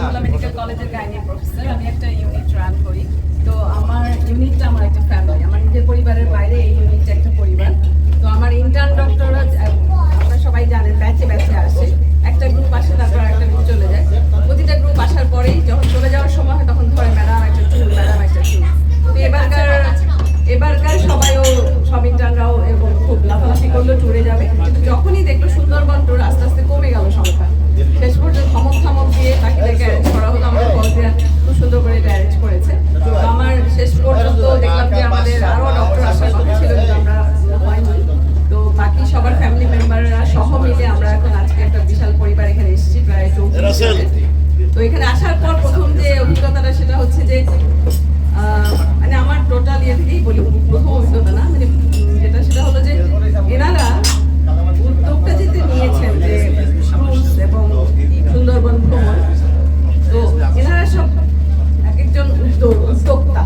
Alimullah medical কলেজের gynae professor. আমি একটা ইউনিট রান করি। তো আমার ইউনিটটা আমার একটা ফ্যামিলি, আমার নিজের পরিবারের বাইরে এই ইউনিটটা একটা পরিবার। তো আমার ইন্টার্ন ডক্টররা আপনারা সবাই জানেন ব্যাচে ব্যাচে আসে, একটা গ্রুপ আসে তারপর একটা গ্রুপ চলে যায়। প্রতিটা গ্রুপ আসার পরেই যখন চলে যাওয়ার সময় হয় তখন ধরে ম্যাডাম একটা চুল, ম্যাডাম একটা চুল। তো এবারকার সবাইও সব ইন্টার্নরাও এবং খুব লাফালাফি করলো ট্যুরে যাবে, কিন্তু যখনই দেখলো সুন্দরবন ট্যুর আস্তে আস্তে কমে গেল সংখ্যা। শেষ পর্যন্ত থমক দিয়ে বাকিদেরকে অ্যারেঞ্জ করা হলো। আমাদের ফলদিয়া খুব সুন্দর করে এটা অ্যারেঞ্জ করেছে। তো আমার শেষ পর্যন্ত দেখলাম যে আমাদের আরও ডক্টর আসার কথা ছিল, কিন্তু আমরা হয়নি। তো বাকি সবার ফ্যামিলি মেম্বাররা সহ মিলে আমরা এখন আজকে একটা বিশাল পরিবার এখানে এসেছি, প্রায় 34 জনের। তো এখানে আসার পর প্রথম যে অভিজ্ঞতাটা সেটা হচ্ছে যে মানে আমার টোটাল ইয়ে থেকেই বলি, প্রথম অভিজ্ঞতা না, মানে যেটা সেটা হলো যে এনারা উদ্যোগটা যেতে নিয়েছেন যে ক্রুজ এবং সুন্দরবন ভ্রমণ। তো এনারা সব এক একজন উদ্যোক্তা,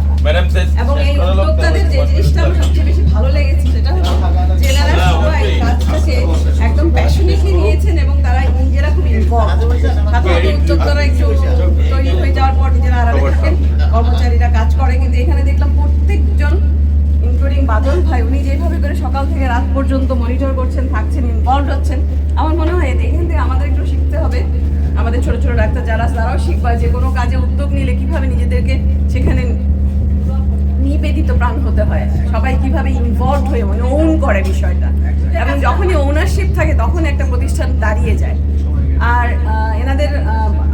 এবং এই উদ্যোক্তাদের যে জিনিসটা আমার সবচেয়ে বেশি ভালো লেগেছে সেটা হলো যে এনারা সবাই কাজটাকে একদম প্যাশনেটলি নিয়েছেন এবং তারা নিজেরা খুব ইনভলভ। সাধারণত উদ্যোক্তারা একটু তৈরি হয়ে যাওয়ার পর নিজেরা আড়ালে থাকেন, কর্মচারীরা কাজ করে, কিন্তু এখানে দেখলাম প্রত্যেকজন ইনক্লুডিং বাদল ভাই, উনি যেভাবে করে সকাল থেকে রাত পর্যন্ত মনিটর করছেন, থাকছেন, ইনভলভ হচ্ছেন। আমার মনে হয় এখান থেকে আমাদের একটু শিখতে হবে। আমাদের ছোট ছোট ডাক্তার যারা তারাও শিখবা যে কোনো কাজে উদ্যোগ নিলে কিভাবে নিজেদেরকে সেখানে নিবেদিত প্রাণ হতে হয়, সবাই কিভাবে ইনভলভ হয়ে মানে ওন করে বিষয়টা, এবং যখনই ওনারশিপ থাকে তখন একটা প্রতিষ্ঠান দাঁড়িয়ে যায়। আর এনাদের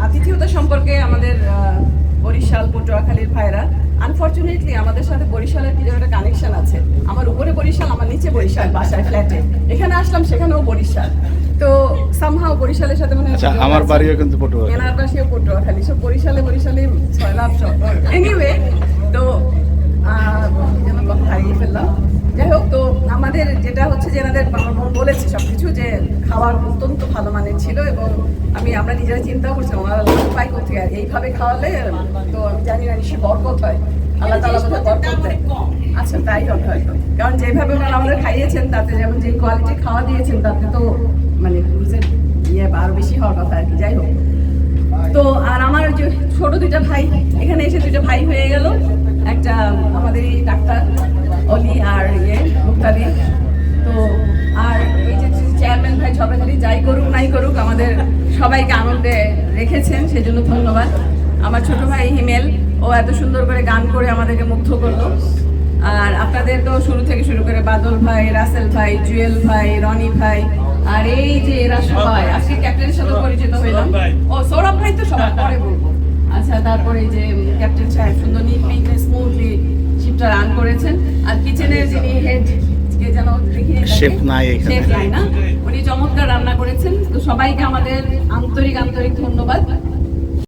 আতিথেয়তা সম্পর্কে আমাদের বরিশাল পটুয়াখালীর ভাইরা, আনফর্চুনেটলি আমাদের সাথে বরিশালের কিছু একটা কানেকশন আছে। আমার উপরে বরিশাল, আমার নিচে বরিশাল, বাসায় ফ্ল্যাটে। এখানে আসলাম সেখানেও বরিশাল। তো সামহাও বরিশালের সাথে মানে আমার বাড়িও কিন্তু পটুয়াখালী, এনার পাশেও পটুয়াখালী, সব বরিশালে ছয়লাভ সব। এনিওয়ে, তো যেন কথা হারিয়ে ফেললাম। যাই হোক, তো আমাদের যেটা হচ্ছে যে এনাদের বলেছে সবকিছু যে খাবার অত্যন্ত ভালো মানের ছিল, এবং আমরা নিজেরা চিন্তা করছিলাম ওনারা লাভ পাই কোথায়, আর এইভাবে খাওয়ালে তো আমি জানি না নিশ্চয়ই বরকত হয়, আল্লাহ তাআলা বোধহয় বরকত দেয়। আচ্ছা, তাই হবে হয়তো, কারণ যেভাবে ওনারা আমাদের খাইয়েছেন তাতে, যেমন যে কোয়ালিটি খাওয়া দিয়েছেন তাতে তো মানে ক্রুজের ইয়ে আরো বেশি হওয়ার কথা আর কি। যাই হোক, তো আর আমার ওই যে ছোট দুইটা ভাই এখানে এসে দুইটা ভাই হয়ে গেল, একটা আমাদের এই ডাক্তার অলি আর মুক্তাদি। তো আর এই যে চেয়ারম্যান ভাই ঝগড়াঝাড়ি যাই করুক নাই করুক আমাদের সবাইকে আনন্দে রেখেছেন, সেজন্য ধন্যবাদ। আমার ছোট ভাই হিমেল, ও এত সুন্দর করে গান করে আমাদেরকে মুগ্ধ করলো। আর আপনাদের তো শুরু থেকে শুরু করে বাদল ভাই, রাসেল ভাই, জুয়েল ভাই, রনি ভাই, আর এই যে এরা সবাই আজকে ক্যাপ্টেনের সাথে পরিচিত হইলাম। ও সৌরভ ভাই তো সবার পরে বলবো। আচ্ছা, তারপরে যে ক্যাপ্টেন সাহেব সুন্দর নিটলি স্মুথলি শিপটা রান করেছেন। আর কিচেনের যিনি হেড, কে যেন শেফ নাই না, উনি চমৎকার রান্না করেছেন। তো সবাইকে আমাদের আন্তরিক ধন্যবাদ।